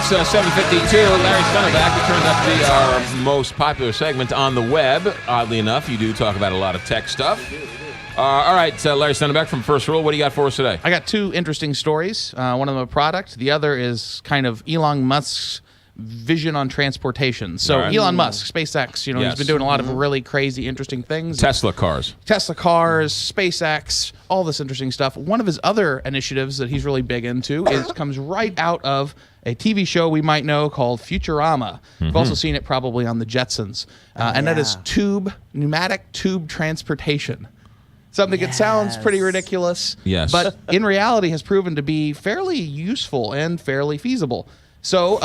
It's 7:52. Larry Stoneback. It turns out to be our most popular segment on the web. Oddly enough, you do talk about a lot of tech stuff. All right, Larry Stoneback from First Rule. What do you got for us today? I got two interesting stories. One of them a product. The other is kind of Elon Musk's vision on transportation. So All right. Elon Musk, SpaceX, Yes. he's been doing a lot of really crazy, interesting things. Tesla cars. Tesla cars, SpaceX, all this interesting stuff. One of his other initiatives that he's really big into comes right out of a TV show we might know called Futurama. We've also seen it probably on the Jetsons. And that is pneumatic tube transportation. Something that sounds pretty ridiculous, but in reality has proven to be fairly useful and fairly feasible. So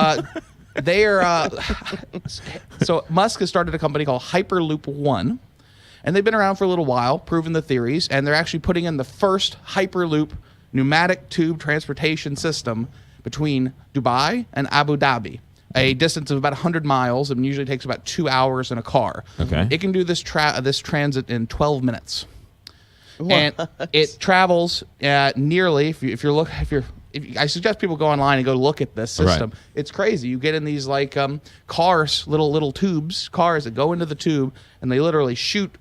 so Musk has started a company called Hyperloop One, and they've been around for a little while, proving the theories, and they're actually putting in the first Hyperloop pneumatic tube transportation system between Dubai and Abu Dhabi, a distance of about 100 miles, and usually takes about 2 hours in a car. Okay. It can do this transit in 12 minutes. And it travels nearly. I suggest people go online and go look at this system. Right. It's crazy. You get in these like cars, little tubes, cars that go into the tube, and they literally shoot.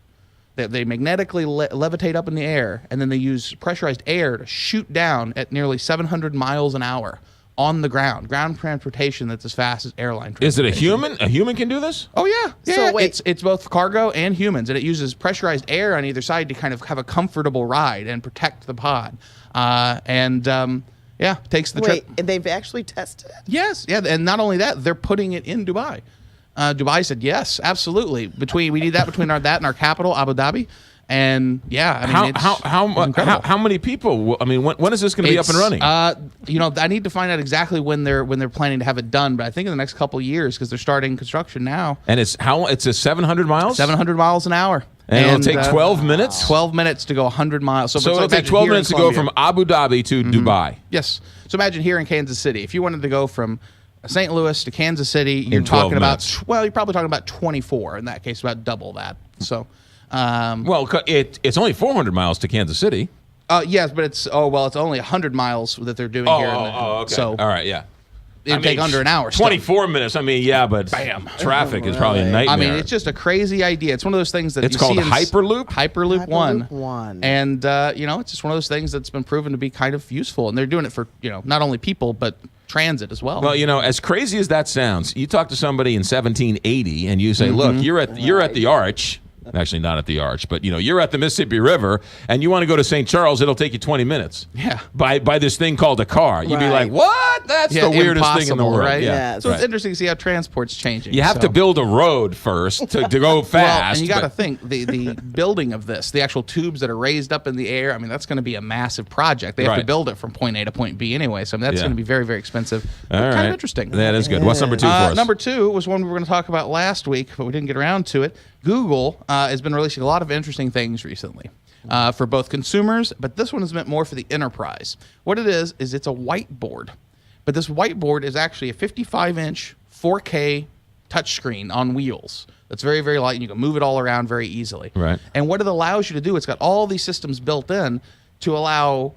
They magnetically levitate up in the air, and then they use pressurized air to shoot down at nearly 700 miles an hour on the ground. Ground transportation that's as fast as airline transportation. Is it a human? A human can do this? Oh, yeah. So wait. It's both cargo and humans, and it uses pressurized air on either side to kind of have a comfortable ride and protect the pod. Takes the trip. And they've actually tested it? Yes. Yeah, and not only that, they're putting it in Dubai. Dubai said, yes, absolutely. We need that between that and our capital, Abu Dhabi. And how many people? I mean, when is this going to be up and running? I need to find out exactly when they're planning to have it done, but I think in the next couple of years because they're starting construction now. And it's a 700 miles. 700 miles an hour. And it'll take 12 minutes. 12 minutes to go 100 miles. So it'll take 12 minutes to go from Abu Dhabi to Dubai. Yes. So imagine here in Kansas City, if you wanted to go from St. Louis to Kansas City, you're talking about you're probably talking about 24 in that case, about double that. So. It's only 400 miles to Kansas City. Yes, but it's only 100 miles that they're doing here. Okay. So all right, yeah. It'd take under an hour. 24 minutes. I mean, yeah, but traffic is probably a nightmare. I mean, it's just a crazy idea. It's one of those things that it's called Hyperloop. Hyperloop One. And it's just one of those things that's been proven to be kind of useful. And they're doing it for not only people but transit as well. Well, as crazy as that sounds, you talk to somebody in 1780 and you say, "Look, you're at the Arch." Actually, not at the Arch, but you're at the Mississippi River, and you want to go to St. Charles. It'll take you 20 minutes. Yeah. By this thing called a car, you'd be like, "What? That's the weirdest thing in the world." Right? Yeah. So it's interesting to see how transport's changing. You have to build a road first to go fast. Well, and you got to think the building of this, the actual tubes that are raised up in the air. I mean, that's going to be a massive project. They have to build it from point A to point B anyway. So that's going to be very, very expensive. Kind of interesting. That is good. What's number two for us? Number two was one we were going to talk about last week, but we didn't get around to it. Google has been releasing a lot of interesting things recently for both consumers, but this one is meant more for the enterprise. What it is it's a whiteboard, but this whiteboard is actually a 55-inch 4K touchscreen on wheels. That's very, very light, and you can move it all around very easily. Right. And what it allows you to do, it's got all these systems built in to allow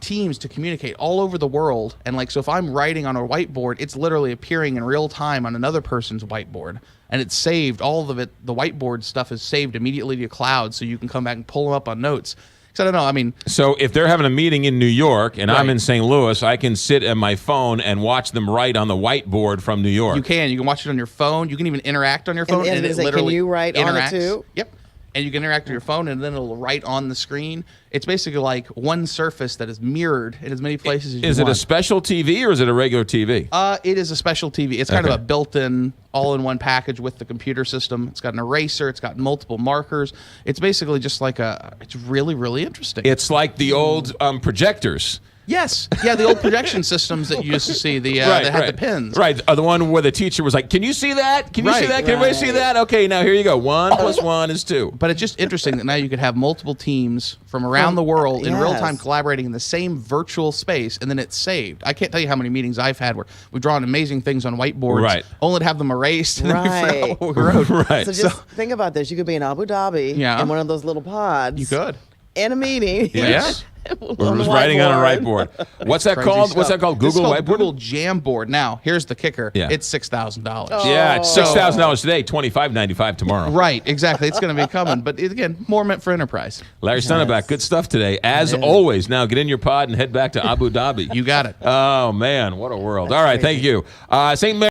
teams to communicate all over the world. And so if I'm writing on a whiteboard, it's literally appearing in real time on another person's whiteboard, and it's saved. All of it, the whiteboard stuff is saved immediately to your cloud, so you can come back and pull them up on notes. So I don't know. I mean, so if they're having a meeting in New York and I'm in St. Louis, I can sit at my phone and watch them write on the whiteboard from New York. You can watch it on your phone. You can even interact on your phone, and it literally can you write interacts. on it too? Yep. And you can interact with your phone, and then it'll write on the screen. It's basically like one surface that is mirrored in as many places as you want. Is it a special TV or is it a regular TV? It is a special TV. It's kind of a built-in, all-in-one package with the computer system. It's got an eraser. It's got multiple markers. It's basically just like it's really, really interesting. It's like the old projectors. Yes. Yeah, the old projection systems that you used to see, that had the pins. Right, the one where the teacher was like, "Can you see that? Can you see that? Can everybody see that? Okay, now here you go. 1 + 1 is 2. But it's just interesting that now you could have multiple teams from around the world in real time collaborating in the same virtual space, and then it's saved. I can't tell you how many meetings I've had where we've drawn amazing things on whiteboards, only to have them erased, and then we forgot what we wrote. So just think about this. You could be in Abu Dhabi in one of those little pods. You could. in a meeting. Yes. On We're the just writing on a whiteboard. whiteboard. What's that Crazy called? stuff. What's that called? This is Google called Whiteboard? Google Jamboard. Now, here's the kicker. Yeah. It's $6,000. Yeah, it's $6,000 today, $2,595 tomorrow. Right, exactly. It's going to be coming. But again, more meant for enterprise. Larry Stunneback, good stuff today. As always, now get in your pod and head back to Abu Dhabi. You got it. Oh, man, what a world. All right, thank you. St. Mary.